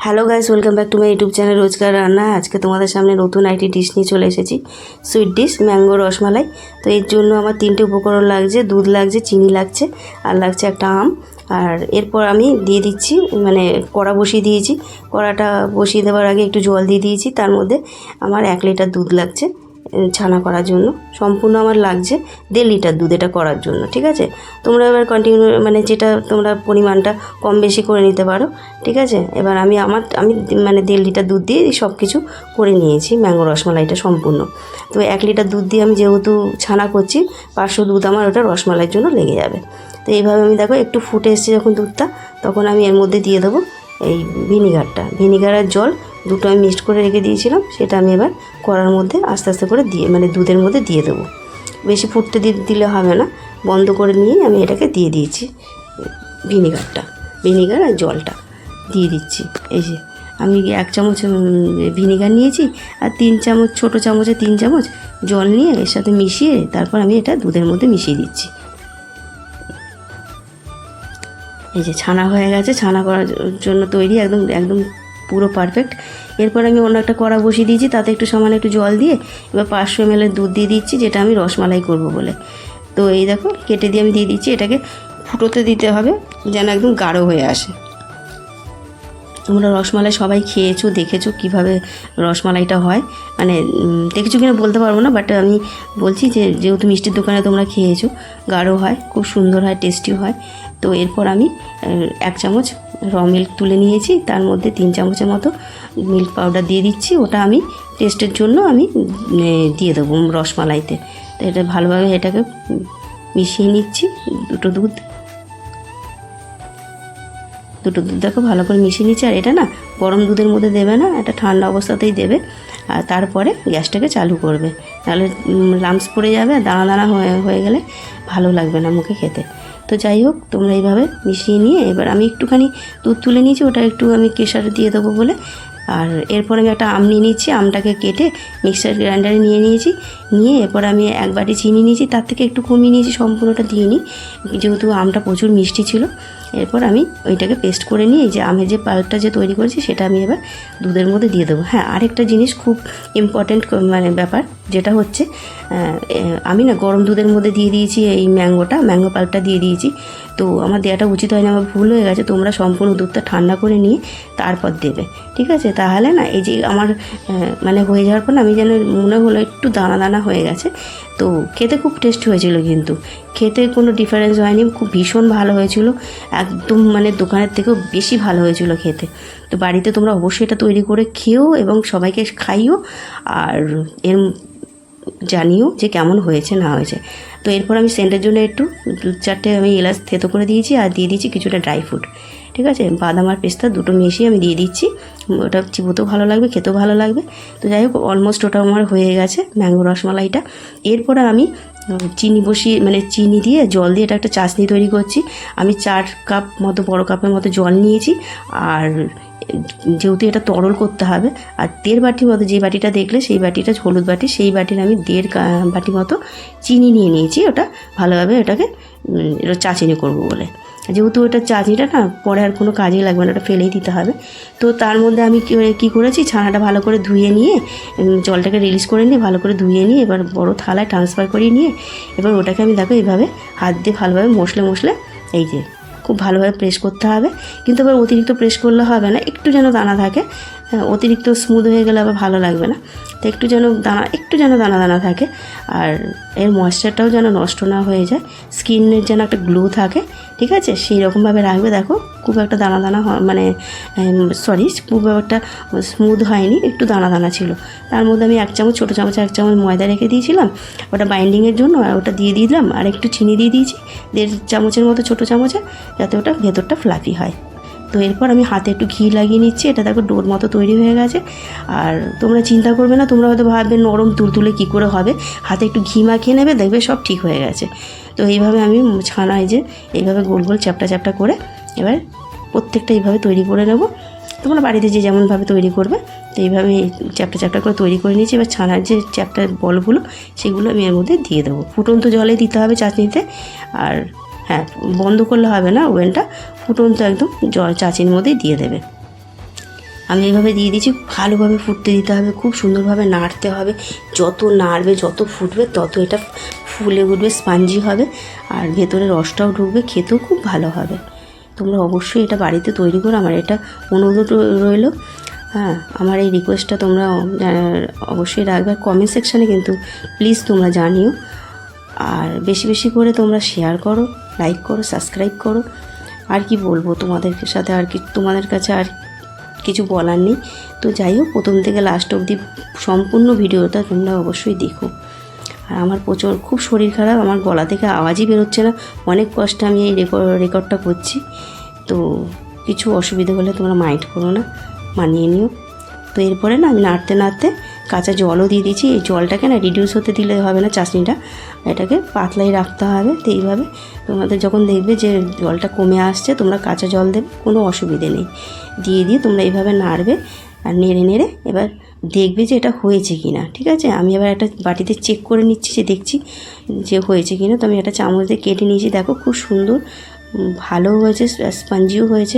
Hello guys, welcome back to my YouTube channel রোজকার রান্না। আজকে তোমাদের সামনে নতুন একটি ডিশ নিয়ে চলে এসেছি, সুইট ডিশ ম্যাঙ্গো রসমালাই। তো এর জন্য আমার 3টে উপকরণ লাগছে, দুধ লাগছে, চিনি লাগছে, আর লাগছে একটা আম। আর এরপর আমি দিয়ে দিচ্ছি, মানে কড়া বসিয়ে দিয়েছি। কড়াটা বসিয়ে দেওয়ার আগে একটু জল দিয়ে দিয়েছি। তার মধ্যে আমার 1 লিটার দুধ লাগছে ছানা করার জন্য। সম্পূর্ণ আমার লাগছে 1.5 লিটার দুধ এটা করার জন্য, ঠিক আছে। তোমরা এবার কন্টিনিউ মানে যেটা তোমরা পরিমাণটা কম বেশি করে নিতে পারো, ঠিক আছে। এবার আমি মানে 1.5 লিটার দুধ দিয়ে সব কিছু করে নিয়েছি ম্যাঙ্গো রসমালাইটা সম্পূর্ণ। তো 1 লিটার দুধ দিয়ে আমি যেহেতু ছানা করছি, 500 দুধ আমার ওটা রসমালাইয়ের জন্য লেগে যাবে। তো এইভাবে আমি দেখো একটু ফুটে এসছে যখন দুধটা, তখন আমি এর মধ্যে দিয়ে দেবো এই ভিনিগার আর জল দুটো আমি মিক্সড করে রেখে দিয়েছিলাম। সেটা আমি এবার কড়ার মধ্যে আস্তে আস্তে করে দিয়ে মানে দুধের মধ্যে দিয়ে দেবো। বেশি ফুটতে দিলে হবে না, বন্ধ করে নিয়ে আমি এটাকে দিয়ে দিয়েছি। ভিনিগার আর জলটা দিয়ে দিচ্ছি। এই যে আমি 1 চামচ ভিনিগার নিয়েছি, আর 3 চামচ ছোটো চামচে 3 চামচ জল নিয়ে এর সাথে মিশিয়ে তারপর আমি এটা দুধের মধ্যে মিশিয়ে দিচ্ছি। এই যে ছানা হয়ে গেছে, ছানা করার জন্য তৈরি, একদম পুরো পারফেক্ট। এরপর আমি অন্য একটা কড়া বসিয়ে দিয়েছি, তাতে একটু সামান্য একটু জল দিয়ে এবার 500 ml দুধ দিয়ে দিচ্ছি, যেটা আমি রসমালাই করব বলে। তো এই দেখো কেটে দিয়ে আমি দিয়ে দিচ্ছি। এটাকে ফুটোতে দিতে হবে যেন একদম গাঢ় হয়ে আসে। তোমরা রসমালাই সবাই খেয়েছো, দেখেছো কীভাবে রসমালাইটা হয়, মানে দেখেছো কিনা বলতে পারবো না, বাট আমি বলছি যে যেহেতু মিষ্টির দোকানে তোমরা খেয়েছো, গাঢ় হয়, খুব সুন্দর হয়, টেস্টি হয়। তো এরপর আমি 1 চামচ র মিল্ক তুলে নিয়েছি, তার মধ্যে 3 চামচের মতো মিল্ক পাউডার দিয়ে দিচ্ছি। ওটা আমি টেস্টের জন্য আমি দিয়ে দেবো রসমালাইতে। তো এটা ভালোভাবে এটাকে মিশিয়ে নিচ্ছি। দুটো দুধ দেখো ভালো করে মিশিয়ে নিচ্ছি। আর এটা না গরম দুধের মধ্যে দেবে না, এটা ঠান্ডা অবস্থাতেই দেবে। আর তারপরে গ্যাসটাকে চালু করবে, নাহলে লাম্পস পড়ে যাবে, আর দানা দানা হয়ে গেলে ভালো লাগবে না মুখে খেতে। তো যাই হোক, তোমরা এইভাবে মিশিয়ে নিয়ে এবার আমি একটুখানি দুধ তুলে নিয়েছি, ওটা একটু আমি কেশারে দিয়ে দেবো বলে। আর এরপর আমি একটা আম নিয়ে নিচ্ছি, আমটাকে কেটে মিক্সার গ্রাইন্ডারে নিয়ে এরপর আমি 1 বাটি চিনি নিয়েছি, তার থেকে একটু কমিয়ে নিয়েছি, সম্পূর্ণটা দিয়ে নিই যেহেতু আমটা প্রচুর মিষ্টি ছিল। এরপর আমি ওইটাকে পেস্ট করে নিয়ে যে আমের যে পাল্পটা যে তৈরি করেছি সেটা আমি এবার দুধের মধ্যে দিয়ে দেবো। হ্যাঁ, আরেকটা জিনিস খুব ইম্পর্ট্যান্ট মানে ব্যাপার, যেটা হচ্ছে আমি না গরম দুধের মধ্যে দিয়ে দিয়েছি এই ম্যাঙ্গো পাল্পটা দিয়ে দিয়েছি। তো আমার দেওয়াটা উচিত হয়নি, আমার ভুল হয়ে গেছে। তোমরা সম্পূর্ণ দুধটা ঠান্ডা করে নিয়ে তারপর দেবে, ঠিক আছে। তাহলে না এই যে আমার মানে হয়ে যাওয়ার পর না আমি যেন মনে হলো একটু দানা দানা হয়ে গেছে। তো খেতে খুব টেস্টি হয়েছিল, কিন্তু খেতে কোনো ডিফারেন্স হয়নি, খুব ভীষণ ভালো হয়েছিল, একদম মানে দোকানের থেকেও বেশি ভালো হয়েছিল খেতে। তো বাড়িতে তোমরা অবশ্যই এটা তৈরি করে খেও এবং সবাইকে খাইও, আর এর জানিও যে কেমন হয়েছে না হয়েছে। তো এরপর আমি সেন্টের জন্য একটু 2-4টে আমি এলাচ থেতো করে দিয়েছি, আর দিয়ে দিয়েছি কিছুটা ড্রাই ফ্রুট, ঠিক আছে। বাদাম আর পেস্তা দুটো মিশিয়ে আমি দিয়ে দিচ্ছি। ওটা চিবোতেও ভালো লাগবে, খেতেও ভালো লাগবে। তো যাই হোক, অলমোস্ট ওটা আমার হয়ে গেছে ম্যাঙ্গো রসমালাইটা। এরপরে আমি চিনি বসিয়ে মানে চিনি দিয়ে জল দিয়ে এটা একটা চাশনি তৈরি করছি। আমি 4 কাপ মতো বড় কাপের মতো জল নিয়েছি, আর যেহেতু এটা তরল করতে হবে, আর 1.5 বাটির মতো, যে বাটিটা দেখলে সেই বাটিটা হলুদ বাটি, সেই বাটির আমি 1.5 বাটি মতো চিনি নিয়ে নিয়েছি। ওটা ভালোভাবে ওটাকে এটা চাচিনি করবো বলে, যেহেতু ওটা চাচিনিটা না পরে আর কোনো কাজে লাগবে না, ওটা ফেলেই দিতে হবে। তো তার মধ্যে আমি কী করেছি, ছানাটা ভালো করে ধুয়ে নিয়ে জলটাকে রিলিজ করে নিয়ে ভালো করে ধুয়ে নিয়ে এবার বড় থালায় ট্রান্সফার করিয়ে নিয়ে এবার ওটাকে আমি দেখো এইভাবে হাত দিয়ে ভালোভাবে মশলে এই যে খুব ভালোভাবে প্রেস করতে হবে। কিন্তু এবার অতিরিক্ত প্রেস করলে হবে না, একটু যেন দানা থাকে, অতিরিক্ত স্মুথ হয়ে গেলে আবার ভালো লাগবে না। তো একটু যেন দানা থাকে, আর এর ময়েশ্চারটাও যেন নষ্ট না হয়ে যায়, স্কিনের যেন একটা গ্লো থাকে, ঠিক আছে, সেই রকমভাবে রাখবে। দেখো খুব একটা দানা মানে খুব একটা স্মুথ হয়নি, একটু দানা ছিল। তার মধ্যে আমি 1 চামচ ছোটো চামচে 1 চামচ ময়দা রেখে দিয়েছিলাম ওটা বাইন্ডিংয়ের জন্য, আর ওটা দিয়ে দিলাম, আর একটু চিনি দিয়ে দিয়েছি 1.5 চামচের মতো ছোটো চামচে, যাতে ওটা ভেতরটা ফ্লাফি হয়। তো এরপর আমি হাতে একটু ঘি লাগিয়ে নিচ্ছি। এটা দেখো ডোর মতো তৈরি হয়ে গেছে। আর তোমরা চিন্তা করবে না, তোমরা হয়তো ভাববে নরম তুলতুলে কী করে হবে, হাতে একটু ঘি মাখিয়ে নেবে, দেখবে সব ঠিক হয়ে গেছে। তো এইভাবে আমি ছানায় যে এইভাবে গোল গোল চ্যাপটা করে এবার প্রত্যেকটা এইভাবে তৈরি করে নেব। তোমরা বাড়িতে যে যেমনভাবে তৈরি করবে, তো এইভাবে চ্যাপটা করে তৈরি করে নিয়েছি। এবার ছানার যে চ্যাপটার বলগুলো সেগুলো আমি এর মধ্যে দিয়ে দেবো। ফুটন্ত জলে দিতে হবে চাটনিতে, আর হ্যাঁ, বন্ধ করলে হবে না ওভেনটা, ফুটন্ত একদম চাচির মধ্যেই দিয়ে দেবে। আমি এইভাবে দিয়ে দিচ্ছি, ভালোভাবে ফুটতে দিতে হবে, খুব সুন্দরভাবে নাড়তে হবে। যত নাড়বে যত ফুটবে তত এটা ফুলে উঠবে, স্পঞ্জি হবে, আর ভেতরে রসটাও ঢুকবে, খেতেও খুব ভালো হবে। তোমরা অবশ্যই এটা বাড়িতে তৈরি করো, আমার এটা অনুরোধ রইল। হ্যাঁ, আমার এই রিকোয়েস্টটা তোমরা অবশ্যই রাখবে। কমেন্ট সেকশানে কিন্তু প্লিজ তোমরা জানিও, আর বেশি বেশি করে তোমরা শেয়ার করো, লাইক করো, সাবস্ক্রাইব করো। আর কি বলবো তোমাদের সাথে, আর কি তোমাদের কাছে আর কিছু বলার নেই। তো যাই হোক, প্রথম থেকে লাস্ট অবধি সম্পূর্ণ ভিডিওটা তোমরা অবশ্যই দেখো। আর আমার খুব শরীর খারাপ, আমার গলা থেকে আওয়াজই বেরোচ্ছে না, অনেক কষ্টে আমি এই রেকর্ডটা করছি। তো কিছু অসুবিধা হলে তোমরা মাইন্ড করো না, মানিয়ে নিও। তো এরপরে না আমি নাড়তে নাড়তে কাঁচা জলও দিয়ে দিয়েছি। এই জলটাকে না রিডিউস হতে দিলে হবে না চাটনিটা, এটাকে পাতলাই রাখতে হবে। তো এইভাবে তোমাদের যখন দেখবে যে জলটা কমে আসছে, তোমরা কাঁচা জল দেবে, কোনো অসুবিধে নেই। দিয়ে তোমরা এইভাবে নাড়বে, আর নেড়ে নেড়ে এবার দেখবে যে এটা হয়েছে কি না। ঠিক আছে, আমি এবার একটা বাটিতে চেক করে নিচ্ছি যে দেখছি যে হয়েছে কি না। তো আমি একটা চামচ দিয়ে কেটে নিয়েছি, দেখো খুব সুন্দর ভালো হয়েছে, স্পঞ্জিও হয়েছে,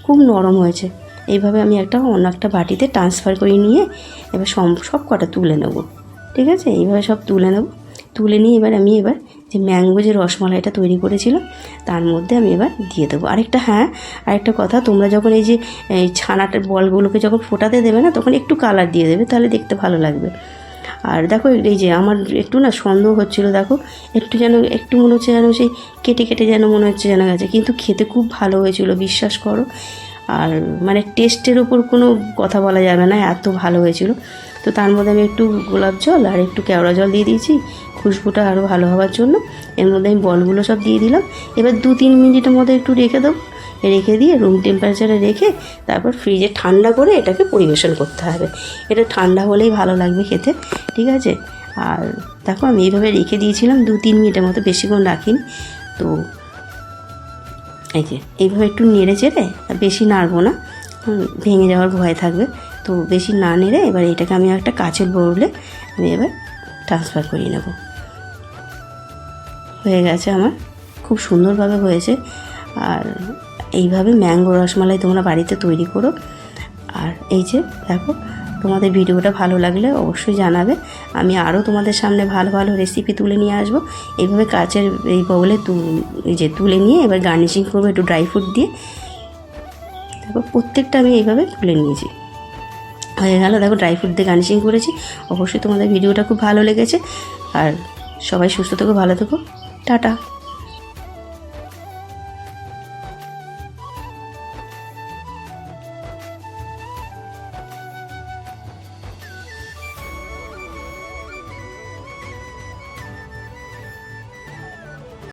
খুব নরম হয়েছে। এইভাবে আমি অন্য একটা বাটিতে ট্রান্সফার করে নিয়ে এবার সব কটা তুলে নেব। ঠিক আছে, এইভাবে সব তুলে নেব। তুলে নিয়ে এবার যে ম্যাঙ্গো যে রসমালাইটা তৈরি করেছিলাম তার মধ্যে আমি এবার দিয়ে দেবো। আরেকটা কথা, তোমরা যখন এই যে ছানাটার বলগুলোকে যখন ফোটাতে দেবে না, তখন একটু কালার দিয়ে দেবে, তাহলে দেখতে ভালো লাগবে। আর দেখো এই যে আমার একটু না সন্দেহ হচ্ছিলো, দেখো একটু মনে হচ্ছে যেন সেই কেটে কেটে যেন মনে হচ্ছে যেন গেছে, কিন্তু খেতে খুব ভালো হয়েছিল, বিশ্বাস করো। আর মানে টেস্টের ওপর কোনো কথা বলা যাবে না, এত ভালো হয়েছিল। তো তার মধ্যে আমি একটু গোলাপ জল আর একটু কেওড়া জল দিয়ে দিয়েছি, খুশবুটা আরও ভালো হওয়ার জন্য। এর মধ্যে আমি বলগুলো সব দিয়ে দিলাম। এবার 2-3 মিনিটের মধ্যে একটু রেখে দেবো, রেখে দিয়ে রুম টেম্পারেচারে রেখে তারপর ফ্রিজে ঠান্ডা করে এটাকে পরিবেশন করতে হবে। এটা ঠান্ডা হলেই ভালো লাগবে খেতে। ঠিক আছে, আর দেখো আমি এইভাবে রেখে দিয়েছিলাম 2-3 মিনিটের মতো, বেশিক্ষণ রাখিনি। তো এই যে এইভাবে একটু নেড়ে চেড়ে, বেশি নাড়বো না, ভেঙে যাওয়ার ভয় থাকবে। তো বেশি না নেড়ে এবার এটাকে আমি একটা কাচের বাউলে আমি এবার ট্রান্সফার করিয়ে নেব। হয়ে গেছে আমার, খুব সুন্দরভাবে হয়েছে। আর এইভাবে ম্যাঙ্গো রসমালাই তোমরা বাড়িতে তৈরি করো। আর এই যে দেখো, তোমাদের ভিডিওটা ভালো লাগলে অবশ্যই জানাবে, আমি আরও তোমাদের সামনে ভালো ভালো রেসিপি তুলে নিয়ে আসবো। এইভাবে কাচের এই বাউলে তুলে নিয়ে এবার গার্নিশিং করবো একটু ড্রাই ফ্রুট দিয়ে। দেখো প্রত্যেকটা আমি এইভাবে তুলে নিয়েছি, হয়ে গেল। দেখো ড্রাই ফ্রুট দিয়ে গার্নিশিং করেছি। অবশ্যই তোমাদের ভিডিওটা খুব ভালো লেগেছে। আর সবাই সুস্থ থেকো, ভালো থেকো, টাটা।